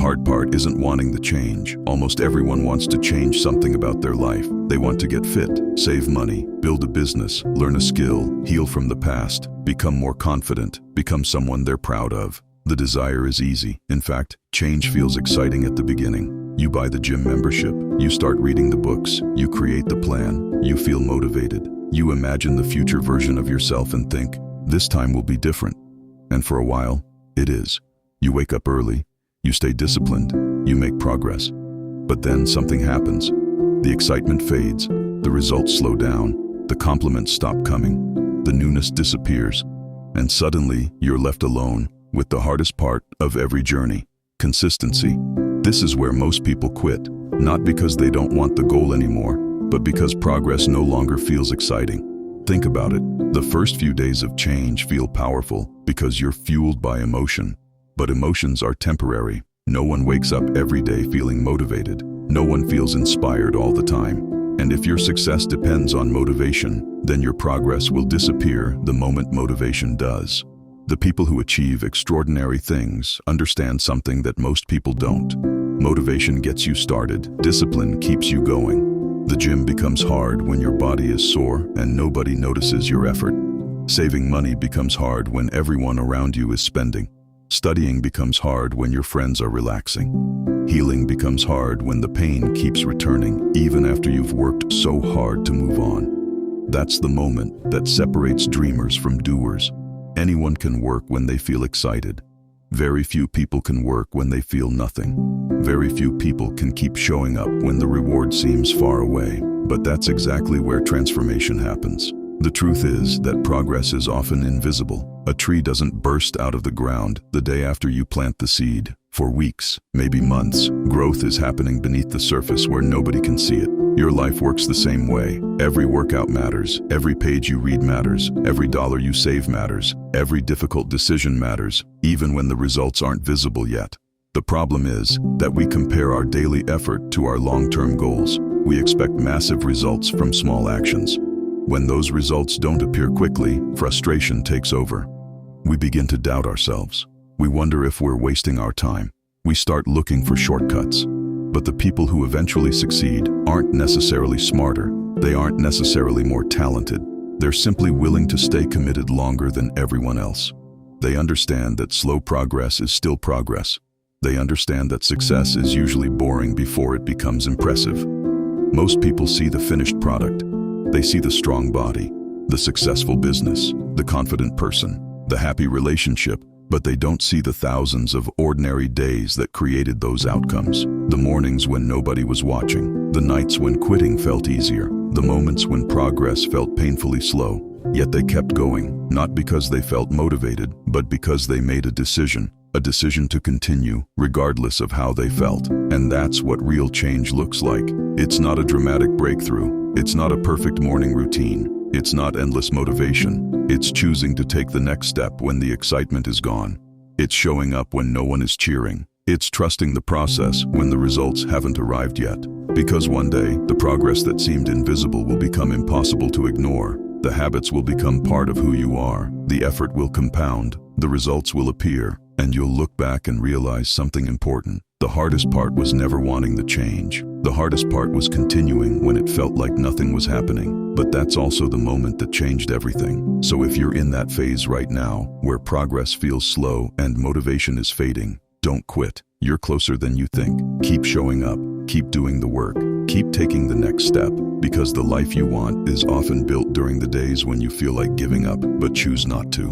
hard part isn't wanting the change. Almost everyone wants to change something about their life. They want to get fit, save money, build a business, learn a skill, heal from the past, become more confident, become someone they're proud of. The desire is easy. In fact, change feels exciting at the beginning. You buy the gym membership, you start reading the books, you create the plan, you feel motivated. You imagine the future version of yourself and think, this time will be different. And for a while, it is. You wake up early, you stay disciplined, you make progress. But then something happens. The excitement fades, the results slow down, the compliments stop coming, the newness disappears, and suddenly you're left alone with the hardest part of every journey: consistency. This is where most people quit, not because they don't want the goal anymore, but because progress no longer feels exciting. Think about it. The first few days of change feel powerful because you're fueled by emotion. But emotions are temporary. No one wakes up every day feeling motivated. No one feels inspired all the time. And if your success depends on motivation, then your progress will disappear the moment motivation does. The people who achieve extraordinary things understand something that most people don't. Motivation gets you started. Discipline keeps you going. The gym becomes hard when your body is sore and nobody notices your effort. Saving money becomes hard when everyone around you is spending. Studying becomes hard when your friends are relaxing. Healing becomes hard when the pain keeps returning, even after you've worked so hard to move on. That's the moment that separates dreamers from doers. Anyone can work when they feel excited. Very few people can work when they feel nothing. Very few people can keep showing up when the reward seems far away. But that's exactly where transformation happens. The truth is that progress is often invisible. A tree doesn't burst out of the ground the day after you plant the seed. For weeks, maybe months, growth is happening beneath the surface where nobody can see it. Your life works the same way. Every workout matters. Every page you read matters. Every dollar you save matters. Every difficult decision matters, even when the results aren't visible yet. The problem is that we compare our daily effort to our long-term goals. We expect massive results from small actions. When those results don't appear quickly, frustration takes over. We begin to doubt ourselves. We wonder if we're wasting our time. We start looking for shortcuts. But the people who eventually succeed aren't necessarily smarter. They aren't necessarily more talented. They're simply willing to stay committed longer than everyone else. They understand that slow progress is still progress. They understand that success is usually boring before it becomes impressive. Most people see the finished product. They see the strong body, the successful business, the confident person, the happy relationship, but they don't see the thousands of ordinary days that created those outcomes. The mornings when nobody was watching, the nights when quitting felt easier, the moments when progress felt painfully slow. Yet they kept going, not because they felt motivated, but because they made a decision to continue, regardless of how they felt. And that's what real change looks like. It's not a dramatic breakthrough. It's not a perfect morning routine. It's not endless motivation. It's choosing to take the next step when the excitement is gone. It's showing up when no one is cheering. It's trusting the process when the results haven't arrived yet. Because one day, the progress that seemed invisible will become impossible to ignore. The habits will become part of who you are. The effort will compound. The results will appear. And you'll look back and realize something important. The hardest part was never wanting the change. The hardest part was continuing when it felt like nothing was happening. But that's also the moment that changed everything. So if you're in that phase right now, where progress feels slow and motivation is fading, don't quit. You're closer than you think. Keep showing up. Keep doing the work. Keep taking the next step, because the life you want is often built during the days when you feel like giving up, but choose not to.